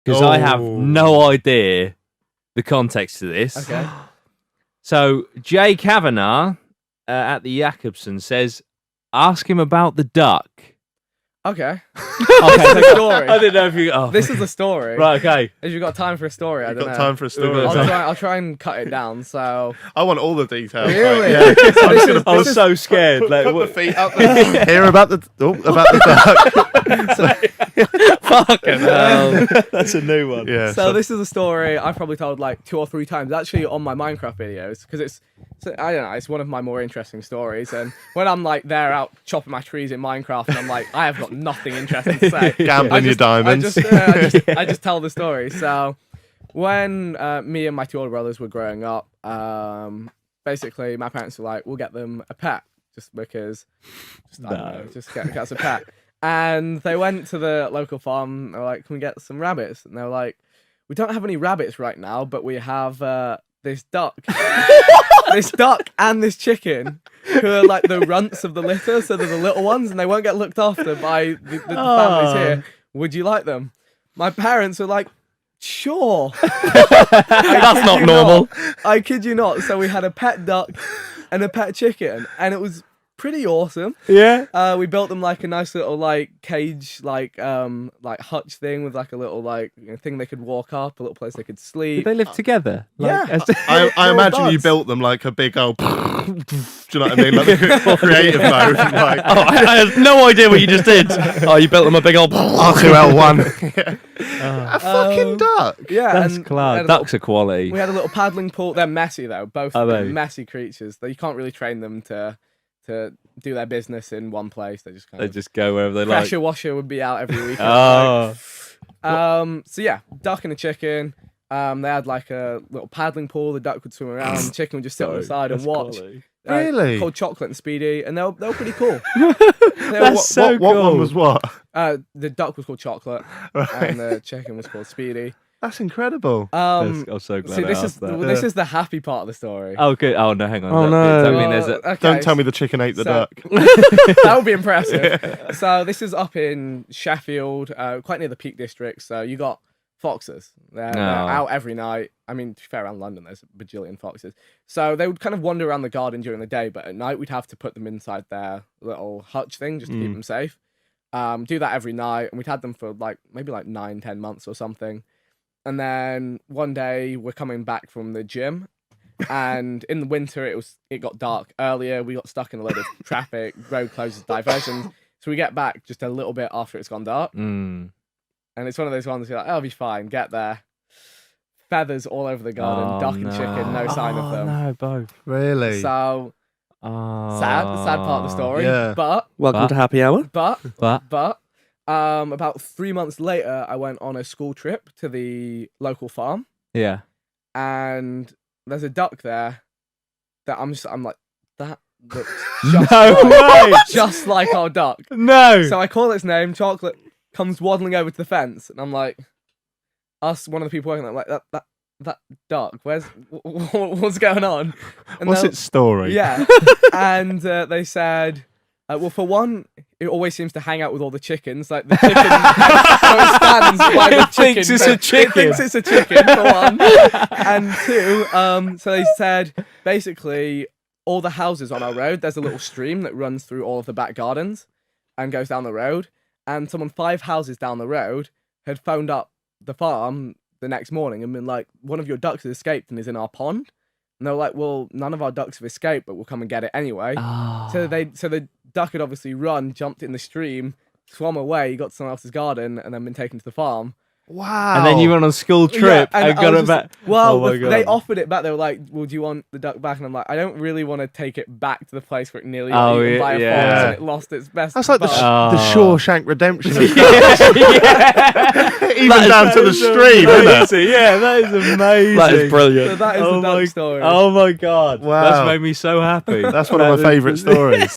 because I have no idea the context to this. Okay. So Jay Kavanagh at the Jakobsen says, ask him about the duck. Okay. Okay, This is a story. I didn't know if you. Oh. This is a story. Right. Okay. Have you got time for a story? I You've don't got know. time for a story. I'll try and cut it down. So I want all the details. Really? Like, yeah. So this is- I was so scared. Like, Put the what? feet up there. Hear about the duck. Fucking hell. That's a new one. Yeah. So this is a story I've probably told like 2 or 3 times, actually, on my Minecraft videos, because I don't know, it's one of my more interesting stories. And when I'm like there out chopping my trees in Minecraft, and I'm like, I have got nothing interesting to say. Gambling your diamonds. I just tell the story. So when me and my 2 older brothers were growing up, basically my parents were like, we'll get them a pet, just because, I don't know, just get us a pet. And they went to the local farm. They were like, can we get some rabbits? And they were like, we don't have any rabbits right now, but we have this duck. This duck and this chicken, who are like the runts of the litter, so they're the little ones, and they won't get looked after by the families here. Would you like them? My parents were like, sure. That's not normal. I kid you not. So we had a pet duck and a pet chicken, and it was pretty awesome. Yeah. We built them like a nice little like cage, like hutch thing with like a little like thing they could walk up, a little place they could sleep. Did they live together? Yeah. I imagine you buds. built them like a big old. Do you know what I mean? Like the creative mode. Like, I have no idea what you just did. Oh, you built them a big old R2L1. A fucking duck. Yeah, That's and class. we had a Ducks are quality. We had a little paddling pool. They're messy though, both Are they? messy creatures. You can't really train them to do their business in one place. They just kind They of just go wherever they like. pressure washer would be out every week. Oh. So yeah, duck and a chicken. They had like a little paddling pool. The duck would swim around. The chicken would just sit on the side and watch. Really? Called Chocolate and Speedy, and they were pretty cool. That's so what cool. one was what? The duck was called Chocolate, and the chicken was called Speedy. That's incredible. I'm so glad See, I this asked that. this is the happy part of the story. Oh, good. Oh, no, hang on. Oh, Does no. that mean there's a... Okay, Don't tell me the chicken ate the so- duck. That would be impressive. So this is up in Sheffield, quite near the Peak District. So you got foxes. They're out every night. I mean, to be fair, around London, there's a bajillion foxes. So they would kind of wander around the garden during the day, but at night we'd have to put them inside their little hutch thing just to keep them safe. Do that every night, and we'd had them for maybe 9-10 months or something. And then one day we're coming back from the gym, and in the winter it got dark earlier. We got stuck in a load of traffic, road closures, diversions. So we get back just a little bit after it's gone dark. And it's one of those ones you're like, oh, I'll be fine. Get there. Feathers all over the garden, duck and chicken, no sign of them. No, both. Really? So sad part of the story. Yeah. But Welcome to Happy Hour. About 3 months later, I went on a school trip to the local farm, Yeah. and there's a duck there that I'm like, that looks just like our duck. No. So I call its name. Chocolate comes waddling over to the fence, and I'm like, one of the people working there, I'm like, that duck, what's going on? And What's its story? Yeah. And they said, well, for one, it always seems to hang out with all the chickens. Like the chicken stands by the chicken. Thinks it's a chicken. It thinks it's a chicken, for one. And two, so they said, basically, all the houses on our road, there's a little stream that runs through all of the back gardens and goes down the road. And someone 5 houses down the road had phoned up the farm the next morning and been like, one of your ducks has escaped and is in our pond. And they were like, well, none of our ducks have escaped, but we'll come and get it anyway. So the duck had obviously run, jumped in the stream, swam away, got to someone else's garden, and then been taken to the farm. Wow. And then you went on a school trip and got it back. Well, Oh my God. they offered it back. They were like, well, do you want the duck back? And I'm like, I don't really want to take it back to the place where it nearly got eaten by a fox and it lost its best. That's like the bud. Shawshank Redemption. Even That down to the stream, isn't it? Yeah, that is amazing. That is brilliant. So that is the duck story. Oh my God. Wow. That's made me so happy. That's one of my favourite stories.